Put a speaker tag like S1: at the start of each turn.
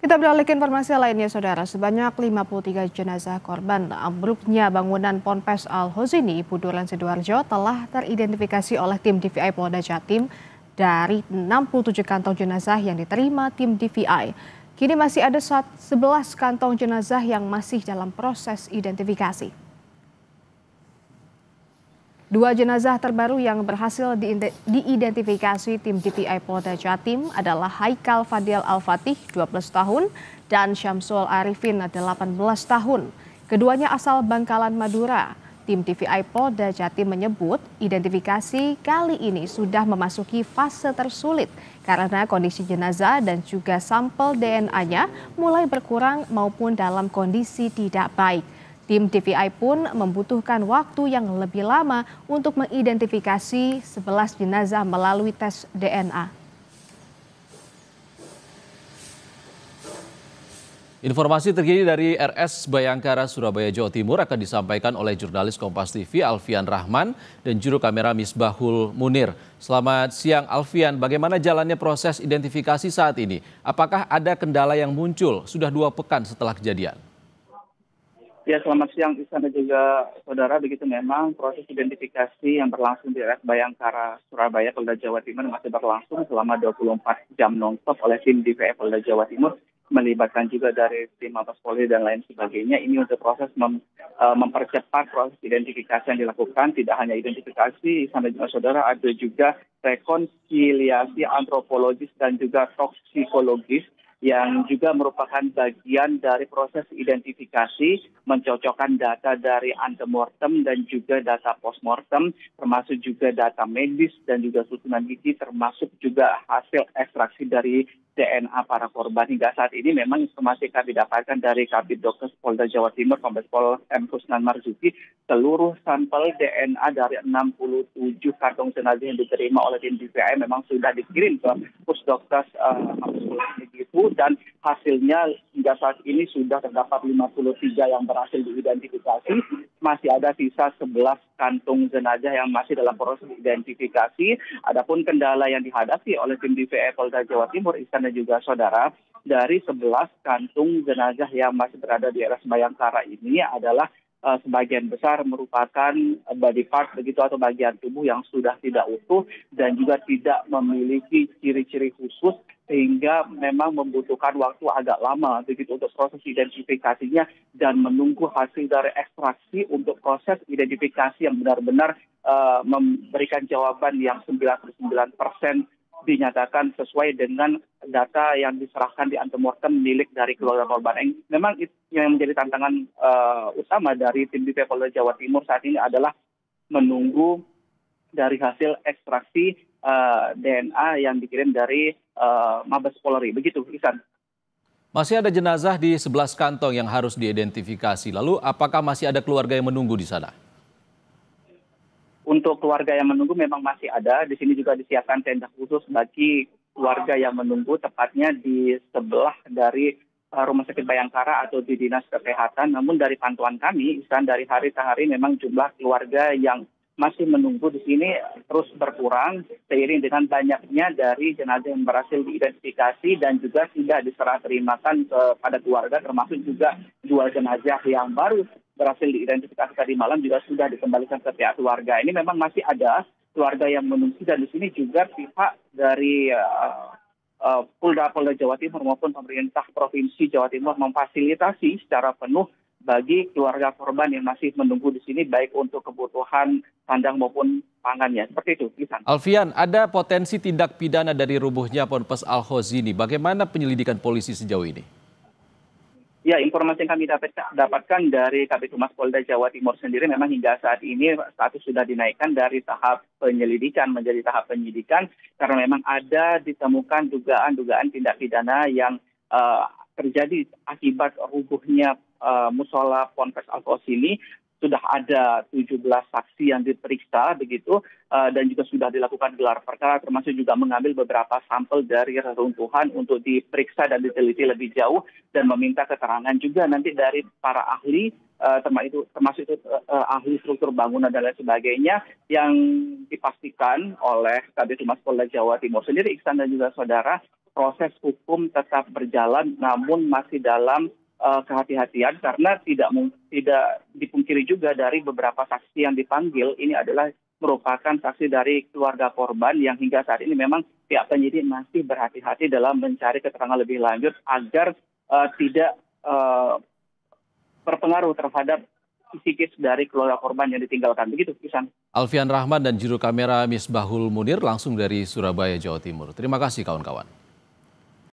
S1: Kita beralih ke informasi lainnya, Saudara. Sebanyak 53 jenazah korban ambruknya bangunan Ponpes Al-Hozini, Buduran, Sidoarjo telah teridentifikasi oleh tim DVI Polda Jatim dari 67 kantong jenazah yang diterima tim DVI. Kini masih ada 11 kantong jenazah yang masih dalam proses identifikasi. Dua jenazah terbaru yang berhasil diidentifikasi tim DVI Polda Jatim adalah Haikal Fadil Al-Fatih, 12 tahun, dan Syamsul Arifin, 18 tahun. Keduanya asal Bangkalan, Madura. Tim DVI Polda Jatim menyebut identifikasi kali ini sudah memasuki fase tersulit karena kondisi jenazah dan juga sampel DNA-nya mulai berkurang maupun dalam kondisi tidak baik. Tim DVI pun membutuhkan waktu yang lebih lama untuk mengidentifikasi 11 jenazah melalui tes DNA.
S2: Informasi terkini dari RS Bayangkara, Surabaya, Jawa Timur akan disampaikan oleh jurnalis Kompas TV Alfian Rahman dan juru kamera Misbahul Munir. Selamat siang Alfian, bagaimana jalannya proses identifikasi saat ini? Apakah ada kendala yang muncul sudah 2 pekan setelah kejadian?
S3: Ya, selamat siang Ihsan dan juga saudara. Begitu memang proses identifikasi yang berlangsung di RS Bayangkara, Surabaya, Polda Jawa Timur masih berlangsung selama 24 jam nonstop oleh tim DVI Polda Jawa Timur, melibatkan juga dari tim Mabes Polri dan lain sebagainya. Ini untuk proses mempercepat proses identifikasi yang dilakukan. Tidak hanya identifikasi, Ihsan dan juga saudara, ada juga rekonsiliasi antropologis dan juga toksikologis yang juga merupakan bagian dari proses identifikasi, mencocokkan data dari antemortem dan juga data postmortem, termasuk juga data medis dan juga susunan gizi, termasuk juga hasil ekstraksi dari DNA para korban. Hingga saat ini memang informasi kami dapatkan dari Kabid Dokes Polda Jawa Timur, Kombes Pol M. Kusnan Marzuki, seluruh sampel DNA dari 67 kantong jenazah yang diterima oleh tim DVI memang sudah dikirim ke Pusdokes Mabes Polri begitu, dan hasilnya hingga saat ini sudah terdapat 53 yang berhasil diidentifikasi. Masih ada sisa 11 kantung jenazah yang masih dalam proses identifikasi. Adapun kendala yang dihadapi oleh tim DVI Polda Jawa Timur, Ihsan dan juga saudara, dari 11 kantung jenazah yang masih berada di RS Bayangkara ini adalah sebagian besar merupakan body part begitu atau bagian tubuh yang sudah tidak utuh dan juga tidak memiliki ciri-ciri khusus, sehingga memang membutuhkan waktu agak lama begitu untuk proses identifikasinya dan menunggu hasil dari ekstraksi untuk proses identifikasi yang benar-benar memberikan jawaban yang 99% dinyatakan sesuai dengan data yang diserahkan di antemortem milik dari keluarga korban. Memang itu yang menjadi tantangan utama dari tim DVI Polda Jawa Timur saat ini adalah menunggu dari hasil ekstraksi DNA yang dikirim dari Mabes Polri. Begitu, Ihsan.
S2: Masih ada jenazah di 11 kantong yang harus diidentifikasi. Lalu apakah masih ada keluarga yang menunggu di sana?
S3: Untuk keluarga yang menunggu memang masih ada. Di sini juga disiapkan tenda khusus bagi keluarga yang menunggu, tepatnya di sebelah dari Rumah Sakit Bayangkara atau di Dinas Kesehatan. Namun dari pantauan kami, Ihsan, dari hari ke hari memang jumlah keluarga yang masih menunggu di sini terus berkurang seiring dengan banyaknya dari jenazah yang berhasil diidentifikasi dan juga sudah diserah terimakan kepada keluarga, termasuk juga 2 jenazah yang baru berhasil diidentifikasi tadi malam juga sudah dikembalikan ke pihak keluarga. Ini memang masih ada keluarga yang menunggu, dan di sini juga pihak dari Polda Jawa Timur maupun pemerintah Provinsi Jawa Timur memfasilitasi secara penuh bagi keluarga korban yang masih menunggu di sini, baik untuk kebutuhan sandang maupun pangannya. Seperti itu, Ihsan.
S2: Alfian, ada potensi tindak pidana dari rubuhnya Ponpes Al-Hozini. Bagaimana penyelidikan polisi sejauh ini?
S3: Ya, informasi yang kami dapatkan dari Kabid Humas Polda Jawa Timur sendiri, memang hingga saat ini status sudah dinaikkan dari tahap penyelidikan menjadi tahap penyidikan, karena memang ada ditemukan dugaan tindak pidana yang terjadi akibat rubuhnya musola Ponpes Al-Hozini. Sudah ada 17 saksi yang diperiksa begitu, dan juga sudah dilakukan gelar perkara, termasuk juga mengambil beberapa sampel dari reruntuhan untuk diperiksa dan diteliti lebih jauh, dan meminta keterangan juga nanti dari para ahli, termasuk ahli struktur bangunan dan lain sebagainya, yang dipastikan oleh Kabid Humas Polda Jawa Timur sendiri, Ihsan dan juga saudara. proses hukum tetap berjalan, namun masih dalam kehati-hatian karena tidak dipungkiri juga dari beberapa saksi yang dipanggil ini adalah merupakan saksi dari keluarga korban yang hingga saat ini memang pihak penyidik masih berhati-hati dalam mencari keterangan lebih lanjut agar tidak berpengaruh terhadap psikis dari keluarga korban yang ditinggalkan. Begitu, Isan.
S2: Alfian Rahman dan juru kamera Misbahul Munir langsung dari Surabaya, Jawa Timur. Terima kasih kawan-kawan.